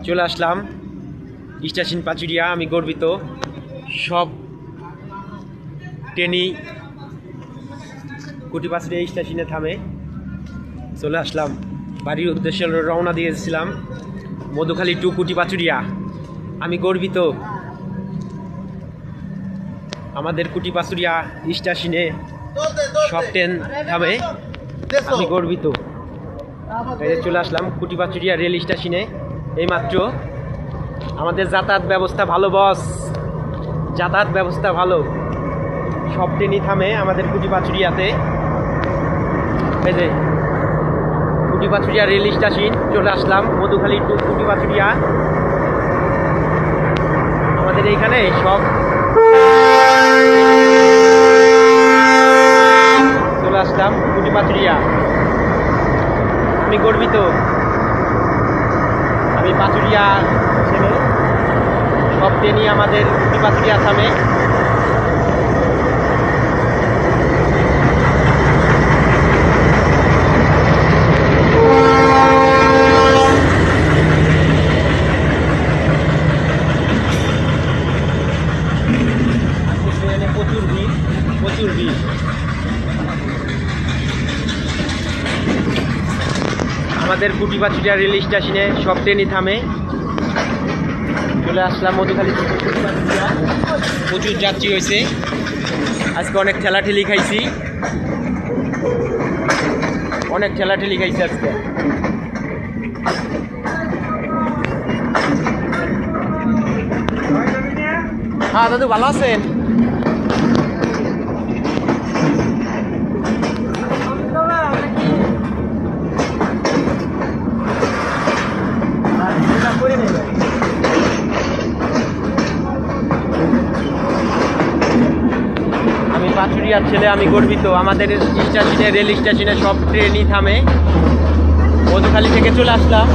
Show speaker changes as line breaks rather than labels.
চলে আসলাম স্টেশন পাচুরিয়া। আমি গর্বিত, সব ট্রেনই কুটিপাচুরিয়া স্টেশনে থামে। চলে আসলাম, বাড়ির উদ্দেশ্যে রওনা দিয়েছিলাম মধুখালী টু কুটিপাচুরিয়া। আমি গর্বিত, আমাদের কুটিপাচুরিয়া স্টেশনে সব ট্রেন থামে। আমি গর্বিত। চলে আসলাম কুটিপাচুরিয়া রেল স্টেশনে এইমাত্র। আমাদের যাতায়াত ব্যবস্থা ভালো বস, যাতায়াত ব্যবস্থা ভালো, সব ট্রেনই থামে আমাদের কুটিপাচুরিয়াতে। এই যে কুটিপাচুরিয়া রেল স্টেশন, চলে আসলাম মধুখালী টু কুটিপাচুরিয়া। আমাদের এইখানে সব চলে আসলাম কুটিপাচুরিয়া। আমি গর্বিত, আমি পাচুরিয়া ছেলে, সব ট্রেনই আমাদের কুটিপাচুরিয়া থামে। প্রচুর ভিড়, প্রচুর ভিড়। আমাদের কুটিপাচুরিয়া রেল স্টেশনে সব ট্রেনই থামে। চলে আসলাম মধুখালী। প্রচুর যাত্রী হয়েছে আজকে, অনেক ঠেলাঠেলি খাইছি, অনেক ঠেলাঠেলি খাইছি আজকে। হ্যাঁ দাদু, ভালো আছেন? আমি পাচুরিয়ার ছেলে, আমি গর্বিত। আমাদের স্টেশনে রেল স্টেশনে সব ট্রেনই থামে। মধুখালী থেকে চলে আসলাম।